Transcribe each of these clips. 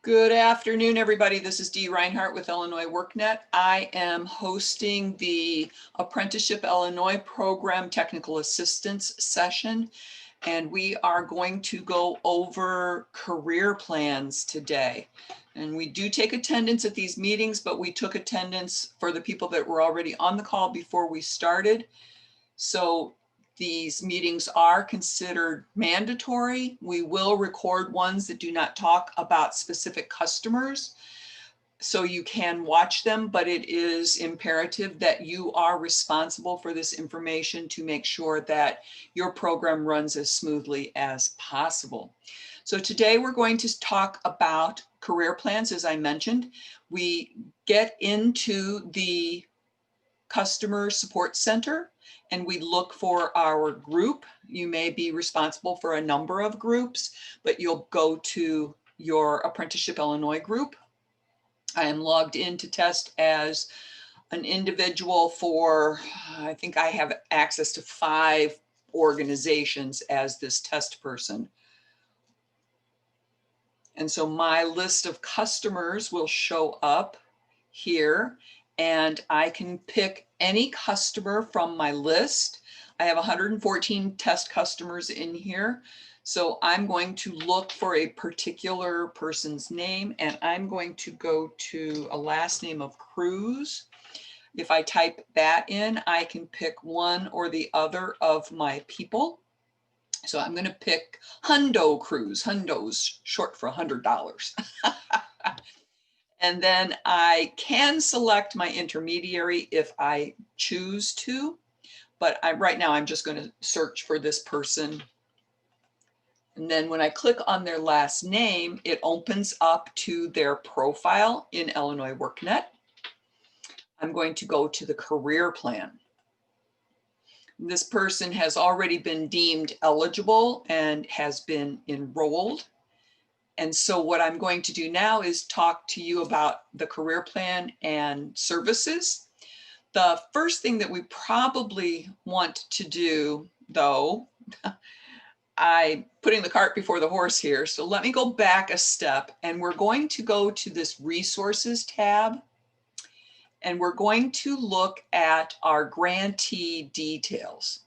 Good afternoon, everybody. This is Dee Reinhardt with Illinois WorkNet. I am hosting the Apprenticeship Illinois Program Technical Assistance session, and we are going to go over career plans today. And we do take attendance at these meetings, but we took attendance for the people that were already on the call before we started. So these meetings are considered mandatory. We will record ones that do not talk about specific customers, so you can watch them, but it is imperative that you are responsible for this information to make sure that your program runs as smoothly as possible. So today we're going to talk about career plans. As I mentioned, we get into the Customer Support Center and we look for our group. You may be responsible for a number of groups, but you'll go to your Apprenticeship Illinois group. I am logged in to test as an individual for, I think I have access to 5 organizations as this test person. And so my list of customers will show up here, and I can pick any customer from my list. I have 114 test customers in here. So I'm going to look for a particular person's name, and I'm going to go to a last name of Cruz. If I type that in, I can pick one or the other of my people. So I'm going to pick Hundo Cruz. Hundo's short for $100. And then I can select my intermediary if I choose to, but right now I'm just going to search for this person. And then when I click on their last name, it opens up to their profile in Illinois WorkNet. I'm going to go to the career plan. This person has already been deemed eligible and has been enrolled. And so what I'm going to do now is talk to you about the career plan and services. The first thing that we probably want to do, though, I'm putting the cart before the horse here. So let me go back a step, and we're going to go to this resources tab. And we're going to look at our grantee details.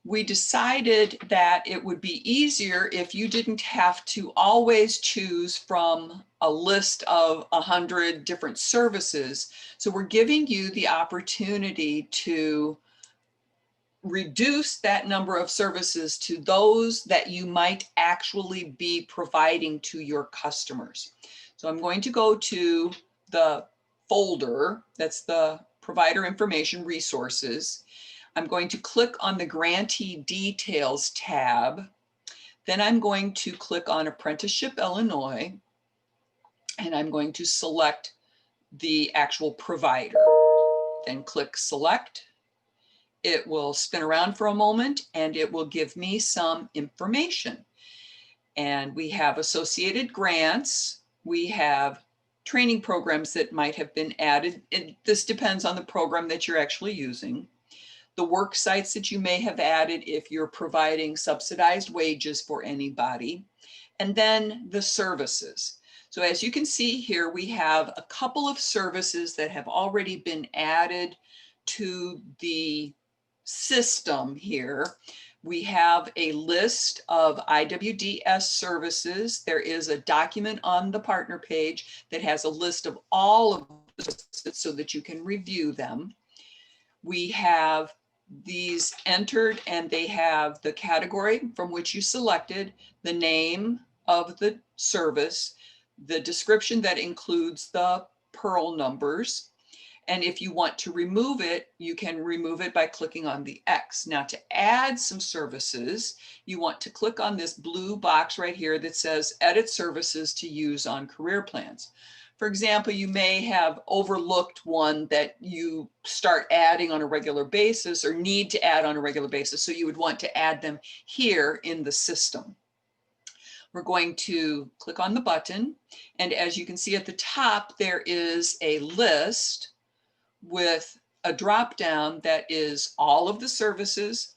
We decided that it would be easier if you didn't have to always choose from a list of 100 different services. So we're giving you the opportunity to reduce that number of services to those that you might actually be providing to your customers. So I'm going to go to the folder, that's the provider information resources. I'm going to click on the grantee details tab. Then I'm going to click on Apprenticeship Illinois, and I'm going to select the actual provider. Then click select. It will spin around for a moment and it will give me some information. And we have associated grants. We have training programs that might have been added. This depends on the program that you're actually using. The work sites that you may have added if you're providing subsidized wages for anybody. And then the services. So as you can see here, we have a couple of services that have already been added to the system here. We have a list of IWDS services. There is a document on the partner page that has a list of all of the services so that you can review them. We have these entered, and they have the category from which you selected, the name of the service, the description that includes the PURL numbers. And if you want to remove it, you can remove it by clicking on the X. Now, to add some services, you want to click on this blue box right here that says Edit Services to Use on Career Plans. For example, you may have overlooked one that you start adding on a regular basis or need to add on a regular basis, so you would want to add them here in the system. We're going to click on the button, and as you can see at the top, there is a list with a drop down that is all of the services,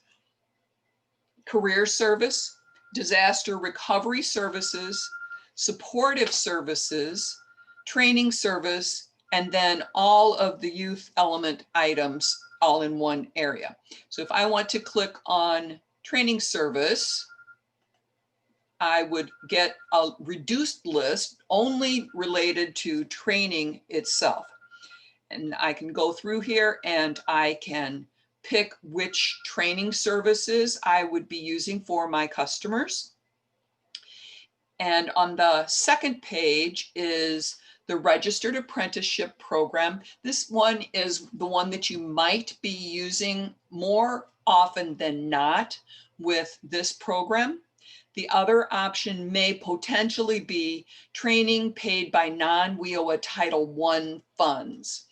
career service, disaster recovery services, supportive services, training service, and then all of the youth element items all in one area. So if I want to click on training service, I would get a reduced list only related to training itself. And I can go through here and I can pick which training services I would be using for my customers. And on the second page is the registered apprenticeship program. This one is the one that you might be using more often than not with this program. The other option may potentially be training paid by non-WIOA Title I funds.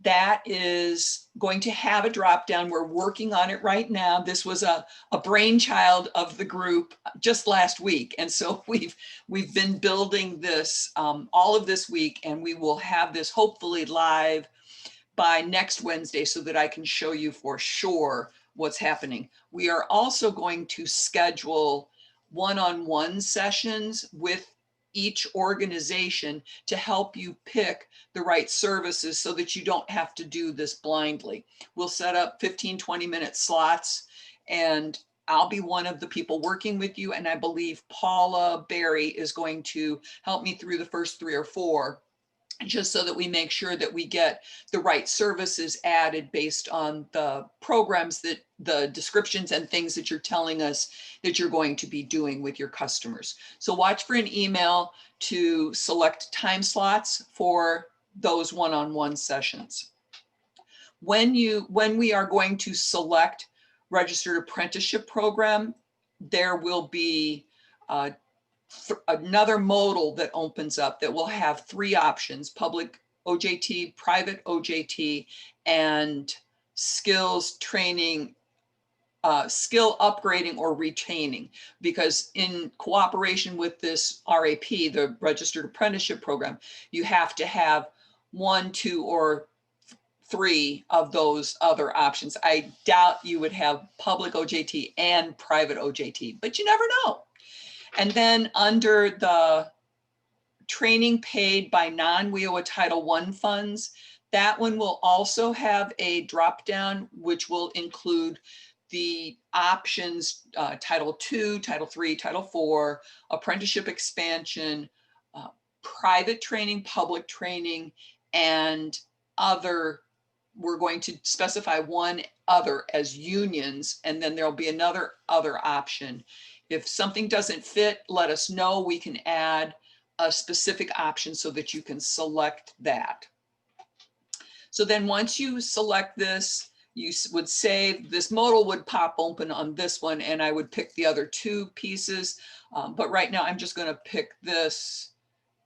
That is going to have a drop down. We're working on it right now. This was a brainchild of the group just last week. And so we've been building this all of this week, and we will have this hopefully live by next Wednesday so that I can show you for sure what's happening. We are also going to schedule one-on-one sessions with each organization to help you pick the right services so that you don't have to do this blindly. We'll set up 15-20-minute slots, and I'll be one of the people working with you. And I believe Paula Berry is going to help me through the first 3 or 4, just so that we make sure that we get the right services added based on the programs, that the descriptions and things that you're telling us that you're going to be doing with your customers. So watch for an email to select time slots for those one-on-one sessions. When we are going to select registered apprenticeship program, there will be another modal that opens up that will have 3 options: public OJT, private OJT, and skills training, skill upgrading or retaining. Because in cooperation with this RAP, the Registered Apprenticeship Program, you have to have 1, 2, or 3 of those other options. I doubt you would have public OJT and private OJT, but you never know. And then under the training paid by non-WIOA Title I funds, that one will also have a drop down, which will include the options, Title II, Title III, Title IV, apprenticeship expansion, private training, public training, and other. We're going to specify one other as unions, and then there'll be another other option. If something doesn't fit, let us know. We can add a specific option so that you can select that. So then once you select this, you would save. This modal would pop open on this one, and I would pick the other 2 pieces. But right now I'm just going to pick this,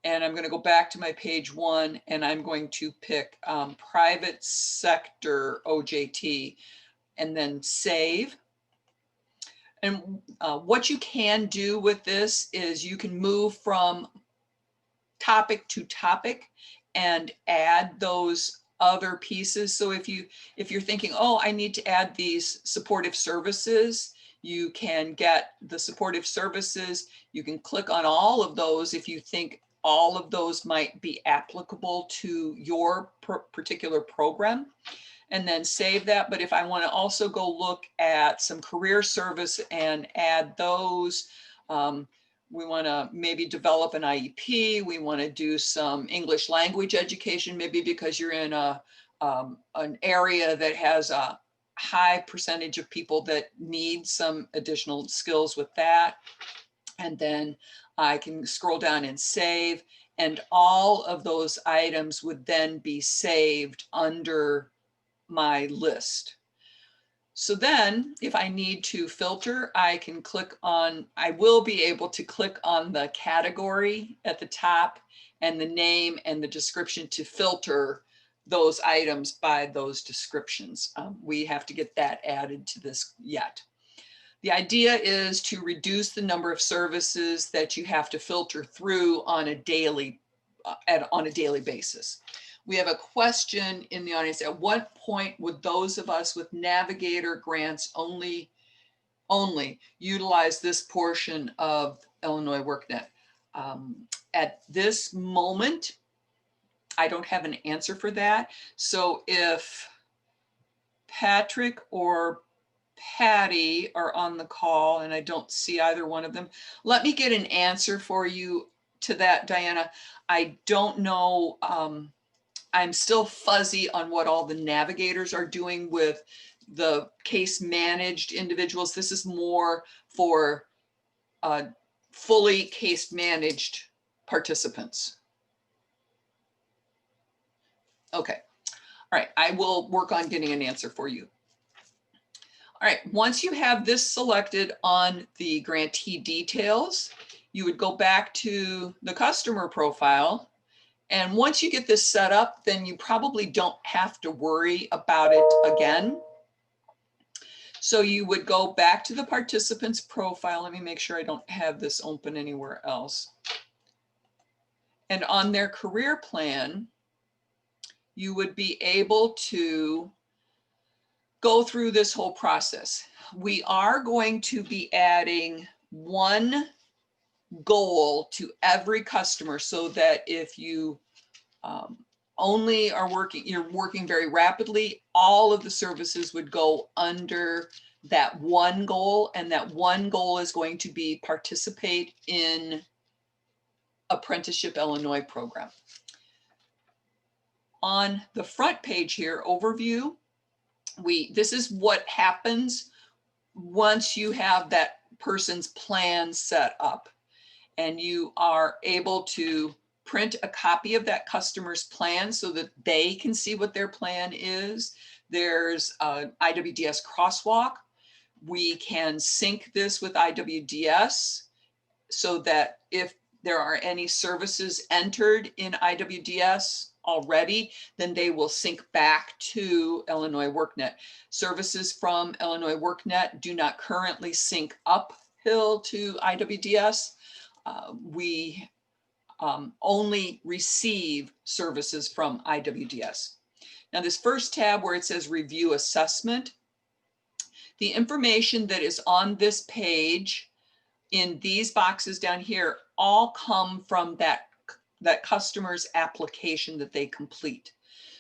and I'm going to go back to my page 1, and I'm going to pick private sector OJT, and then save. And what you can do with this is you can move from topic to topic and add those other pieces. So if you're thinking, oh, I need to add these supportive services, you can get the supportive services. You can click on all of those if you think all of those might be applicable to your particular program, and then save that. But if I want to also go look at some career service and add those, we want to maybe develop an IEP. We want to do some English language education, maybe because you're in an area that has a high percentage of people that need some additional skills with that. And then I can scroll down and save, and all of those items would then be saved under my list. So then if I need to filter, I can click on, I will be able to click on the category at the top and the name and the description to filter those items by those descriptions. We have to get that added to this yet. The idea is to reduce the number of services that you have to filter through on a daily basis. We have a question in the audience. At what point would those of us with Navigator grants only utilize this portion of Illinois WorkNet? at this moment, I don't have an answer for that. So if Patrick or Patty are on the call, and I don't see either one of them, let me get an answer for you to that, Diana. I don't know. I'm still fuzzy on what all the navigators are doing with the case managed individuals. This is more for fully case managed participants. Okay. All right. I will work on getting an answer for you. All right. Once you have this selected on the grantee details, you would go back to the customer profile. And once you get this set up, then you probably don't have to worry about it again. So you would go back to the participant's profile. Let me make sure I don't have this open anywhere else. And on their career plan, you would be able to go through this whole process. We are going to be adding one goal to every customer so that if you only are working, you're working very rapidly, all of the services would go under that one goal, and that one goal is going to be participate in Apprenticeship Illinois program. On the front page here, overview, this is what happens once you have that person's plan set up, and you are able to print a copy of that customer's plan so that they can see what their plan is. There's an IWDS crosswalk. We can sync this with IWDS so that if there are any services entered in IWDS already, then they will sync back to Illinois workNet. Services from Illinois workNet do not currently sync uphill to IWDS. We only receive services from IWDS. Now this first tab where it says review assessment, the information that is on this page in these boxes down here all come from that customer's application that they complete.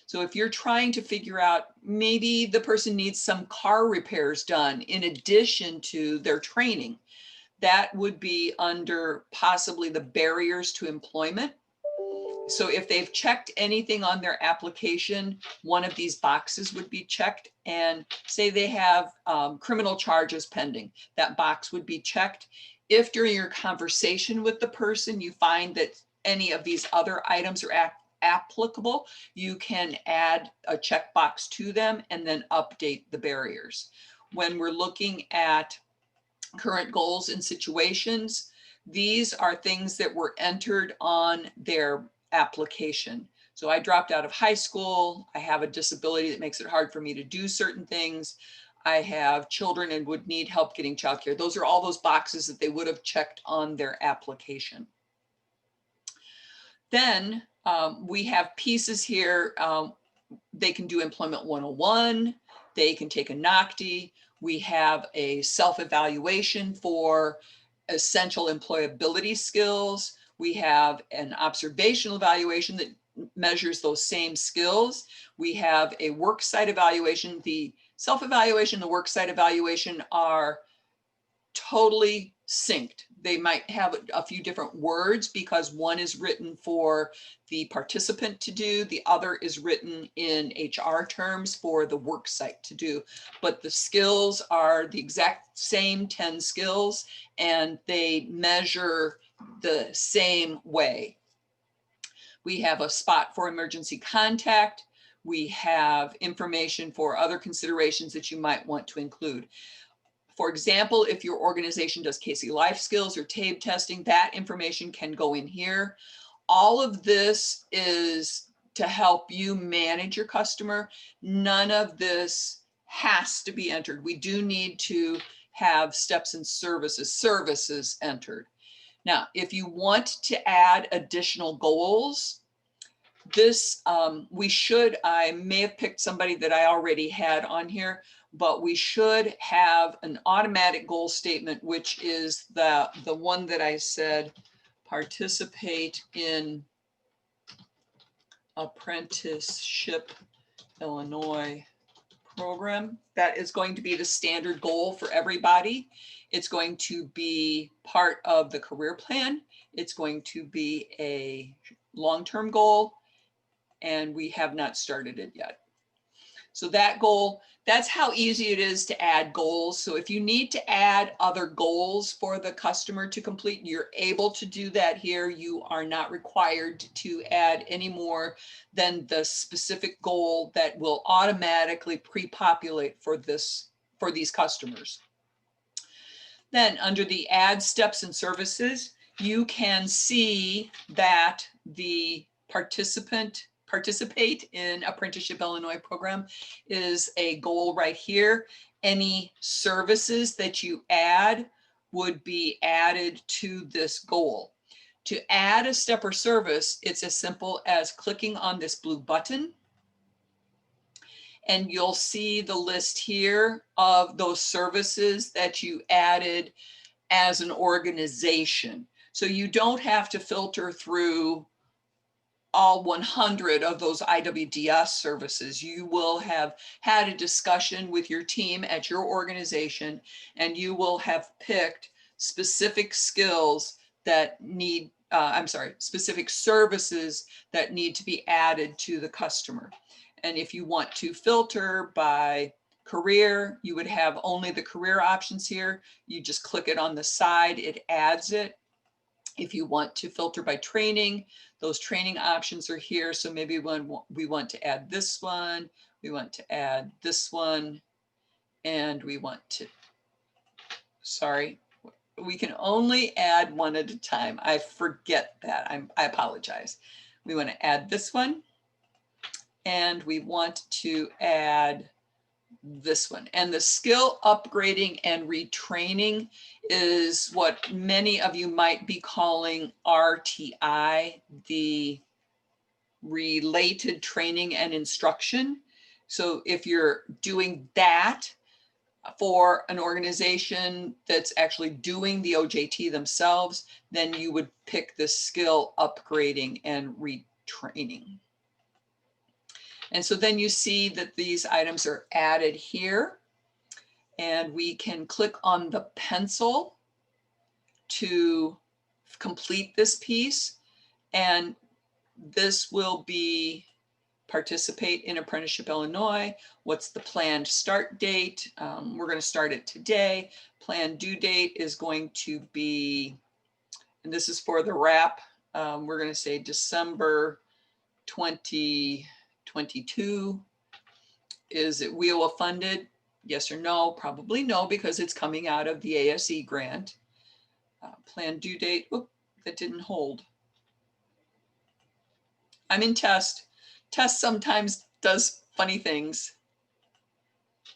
So if you're trying to figure out, maybe the person needs some car repairs done in addition to their training, that would be under possibly the barriers to employment. So if they've checked anything on their application, one of these boxes would be checked, and say they have criminal charges pending, that box would be checked. If during your conversation with the person, you find that any of these other items are applicable, you can add a checkbox to them and then update the barriers. When we're looking at current goals and situations, these are things that were entered on their application. So I dropped out of high school. I have a disability that makes it hard for me to do certain things. I have children and would need help getting childcare. Those are all those boxes that they would have checked on their application. Then we have pieces here. They can do Employment 101. They can take a NOCTI. We have a self-evaluation for essential employability skills. We have an observational evaluation that measures those same skills. We have a worksite evaluation. The self-evaluation, the worksite evaluation are totally synced. They might have a few different words because one is written for the participant to do, the other is written in HR terms for the worksite to do, but the skills are the exact same 10 skills and they measure the same way. We have a spot for emergency contact. We have information for other considerations that you might want to include. For example, if your organization does Casey Life Skills or TABE testing, that information can go in here. All of this is to help you manage your customer. None of this has to be entered. We do need to have steps and services entered. Now, if you want to add additional goals, this I may have picked somebody that I already had on here, but we should have an automatic goal statement, which is the one that I said, participate in Apprenticeship Illinois program. That is going to be the standard goal for everybody. It's going to be part of the career plan. It's going to be a long-term goal, and we have not started it yet. So that goal, that's how easy it is to add goals. So if you need to add other goals for the customer to complete, you're able to do that here. You are not required to add any more than the specific goal that will automatically pre-populate for these customers. Then under the add steps and services, you can see that the participate in Apprenticeship Illinois program is a goal right here. Any services that you add would be added to this goal. To add a step or service, it's as simple as clicking on this blue button, and you'll see the list here of those services that you added as an organization. So you don't have to filter through all 100 of those IWDS services. You will have had a discussion with your team at your organization, and you will have picked specific skills that need, specific services that need to be added to the customer. And if you want to filter by career, you would have only the career options here. You just click it on the side, it adds it. If you want to filter by training, those training options are here. So maybe when we want to add this one, we want to add this one, and we want to, sorry, we can only add one at a time. I forget that, I apologize. We want to add this one, and we want to add this one. And the skill upgrading and retraining is what many of you might be calling RTI, the related training and instruction. So if you're doing that for an organization that's actually doing the OJT themselves, then you would pick the skill upgrading and retraining. And so then you see that these items are added here, and we can click on the pencil to complete this piece. And this will be participate in Apprenticeship Illinois. What's the planned start date? We're going to start it today. Planned due date is going to be, and this is for the wrap, we're going to say December 2022. Is it WIOA funded? Yes or no? Probably no, because it's coming out of the ASE grant. Planned due date, oop, that didn't hold. I'm in test. Test sometimes does funny things.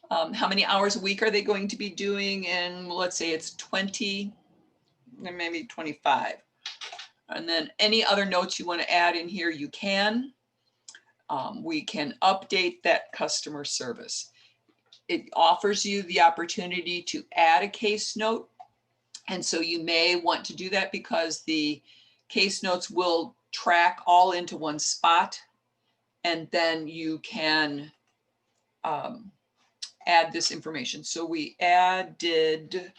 How many hours a week are they going to be doing? And let's say it's 20, and maybe 25. And then any other notes you want to add in here, you can. We can update that customer service. It offers you the opportunity to add a case note. And so you may want to do that because the case notes will track all into one spot. And then you can add this information. So we added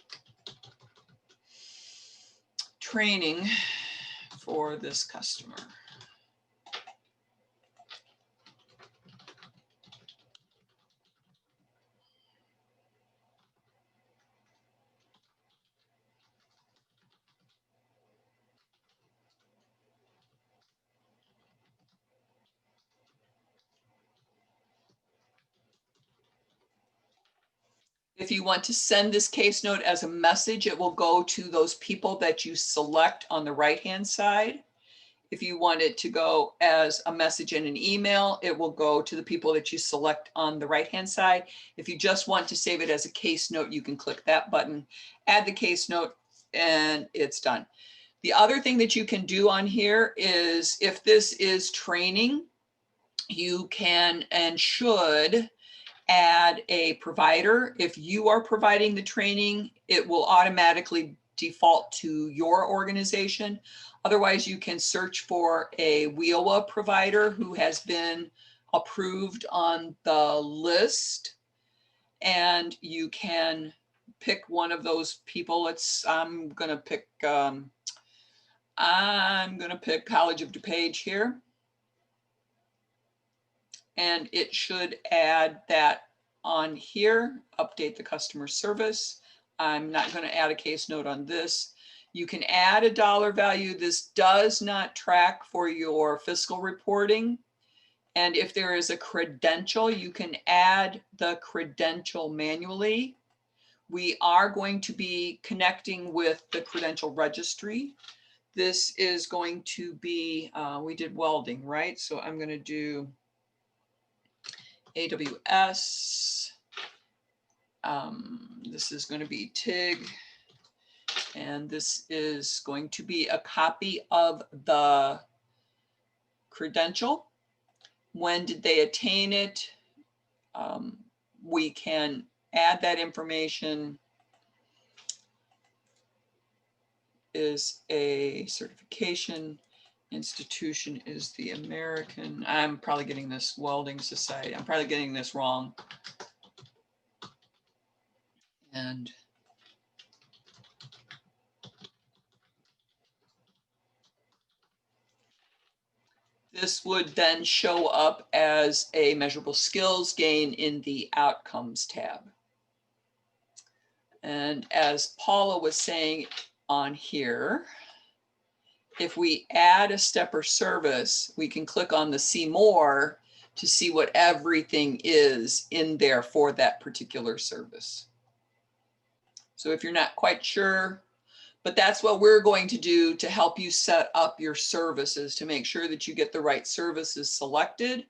training for this customer. If you want to send this case note as a message, it will go to those people that you select on the right-hand side. If you want it to go as a message in an email, it will go to the people that you select on the right-hand side. If you just want to save it as a case note, you can click that button, add the case note, and it's done. The other thing that you can do on here is if this is training, you can and should add a provider. If you are providing the training, it will automatically default to your organization. Otherwise, you can search for a WIOA provider who has been approved on the list, and you can pick one of those people. I'm going to pick College of DuPage here, and it should add that on here. Update the customer service. I'm not going to add a case note on this. You can add a dollar value. This does not track for your fiscal reporting. And if there is a credential, you can add the credential manually. We are going to be connecting with the credential registry. This is going to be, we did welding, right? So I'm going to do AWS. This is going to be TIG. And this is going to be a copy of the credential. When did they attain it? We can add that information. Is a certification. Institution is the American. I'm probably getting this Welding Society. I'm probably getting this wrong. And this would then show up as a measurable skills gain in the Outcomes tab. And as Paula was saying on here, if we add a step or service, we can click on the See More to see what everything is in there for that particular service. So if you're not quite sure, but that's what we're going to do to help you set up your services, to make sure that you get the right services selected.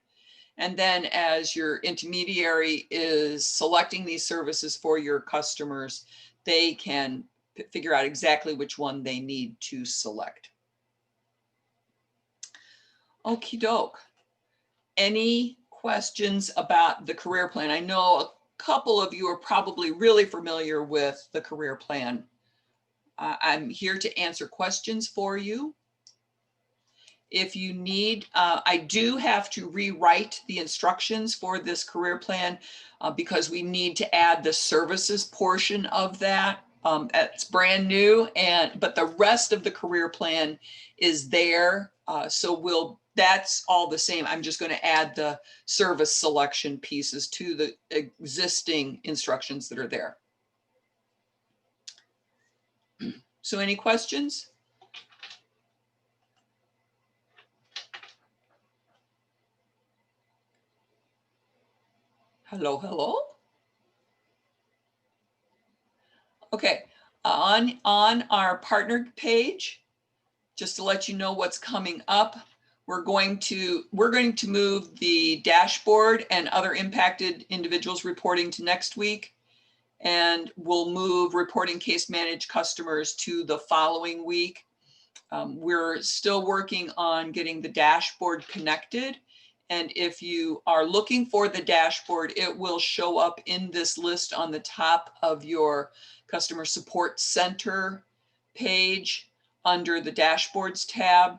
And then as your intermediary is selecting these services for your customers, they can figure out exactly which one they need to select. Okie doke. Any questions about the career plan? I know a couple of you are probably really familiar with the career plan. I'm here to answer questions for you. If you need, I do have to rewrite the instructions for this career plan because we need to add the services portion of that. It's brand new, but the rest of the career plan is there. So that's all the same. I'm just going to add the service selection pieces to the existing instructions that are there. So any questions? Hello, hello. Okay, on our partner page, just to let you know what's coming up, we're going to move the dashboard and other impacted individuals reporting to next week, and we'll move reporting case managed customers to the following week. We're still working on getting the dashboard connected. And if you are looking for the dashboard, it will show up in this list on the top of your Customer Support Center page under the Dashboards tab.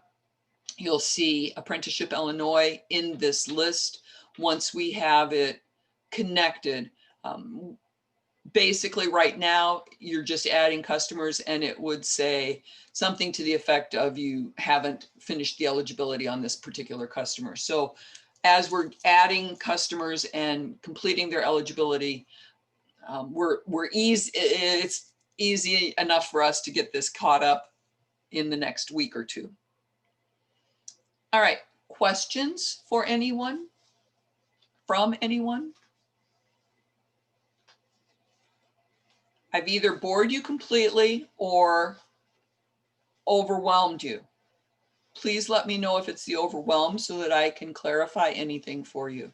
You'll see Apprenticeship Illinois in this list once we have it connected. Basically right now, you're just adding customers and it would say something to the effect of you haven't finished the eligibility on this particular customer. So as we're adding customers and completing their eligibility, it's easy enough for us to get this caught up in the next week or two. All right, questions for anyone? From anyone? I've either bored you completely or overwhelmed you. Please let me know if it's the overwhelmed so that I can clarify anything for you.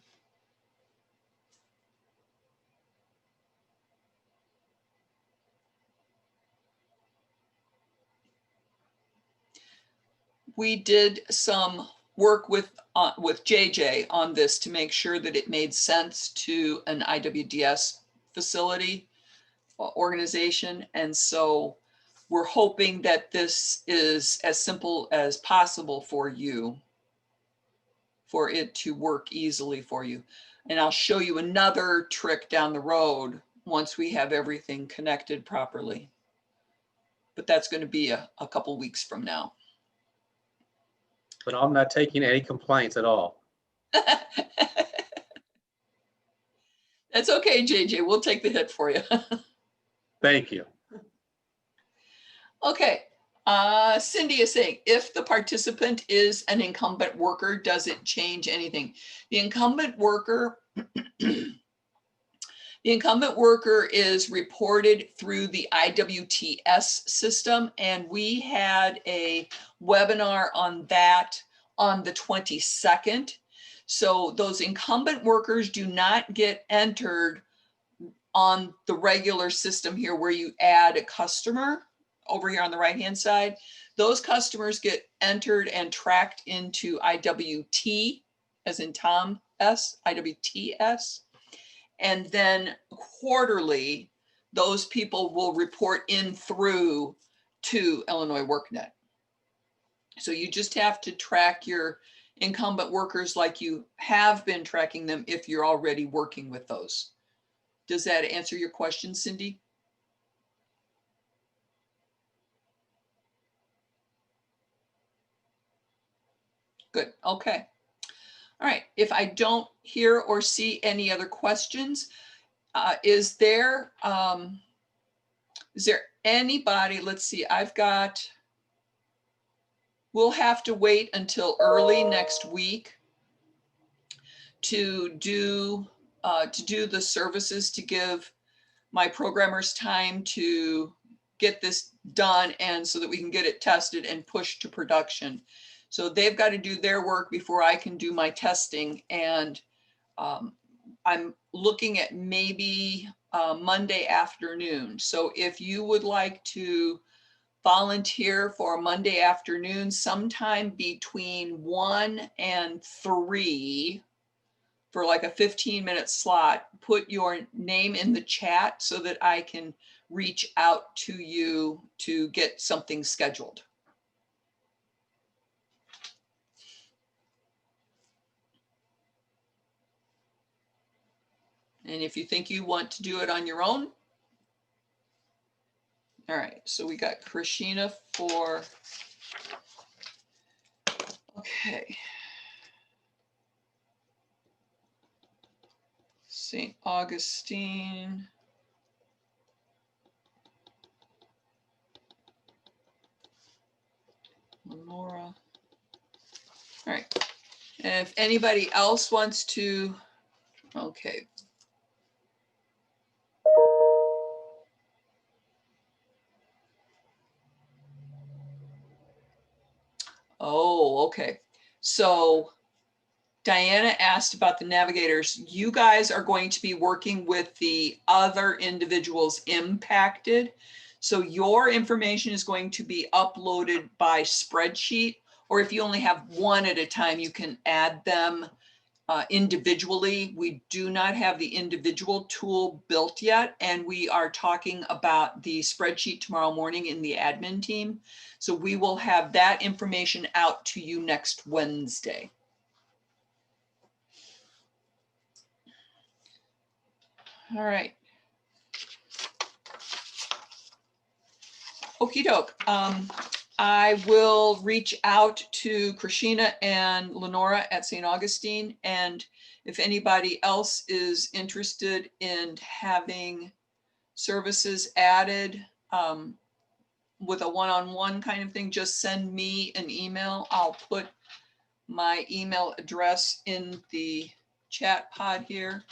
We did some work with JJ on this to make sure that it made sense to an IWDS facility organization. And so we're hoping that this is as simple as possible for you, for it to work easily for you. And I'll show you another trick down the road once we have everything connected properly. But that's going to be a couple weeks from now. But I'm not taking any complaints at all. That's okay, JJ. We'll take the hit for you. Thank you. Okay. Cindy is saying, if the participant is an incumbent worker, does it change anything? The incumbent worker, the incumbent worker is reported through the IWTS system, and we had a webinar on that on the 22nd. So those incumbent workers do not get entered on the regular system here where you add a customer over here on the right-hand side. Those customers get entered and tracked into IWT, as in Tom S, IWTS. And then quarterly, those people will report in through to Illinois WorkNet. So you just have to track your incumbent workers like you have been tracking them if you're already working with those. Does that answer your question, Cindy? Good. Okay. All right. If I don't hear or see any other questions, is there anybody? Let's see. We'll have to wait until early next week to do the services, to give my programmers time to get this done, and so that we can get it tested and pushed to production. So they've got to do their work before I can do my testing. And I'm looking at maybe Monday afternoon. So if you would like to volunteer for a Monday afternoon, sometime between 1 and 3, for like a 15-minute slot, put your name in the chat so that I can reach out to you to get something scheduled. And if you think you want to do it on your own. All right, so we got Krishina for, okay. St. Augustine. Lenora. All right. And if anybody else wants to, okay. Oh, okay. So Diana asked about the navigators. You guys are going to be working with the other individuals impacted. So your information is going to be uploaded by spreadsheet, or if you only have one at a time, you can add them individually. We do not have the individual tool built yet, and we are talking about the spreadsheet tomorrow morning in the admin team. So we will have that information out to you next Wednesday. All right. Okie doke. I will reach out to Krishina and Lenora at St. Augustine. And if anybody else is interested in having services added with a one-on-one kind of thing, just send me an email. I'll put my email address in the chat pod here.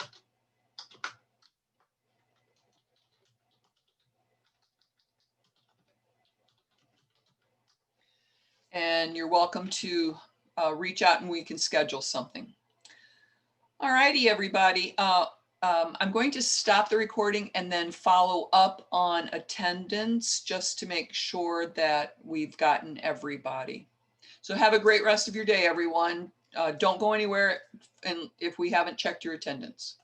And you're welcome to reach out and we can schedule something. All righty, everybody. I'm going to stop the recording and then follow up on attendance just to make sure that we've gotten everybody. So have a great rest of your day, everyone. Don't go anywhere and if we haven't checked your attendance.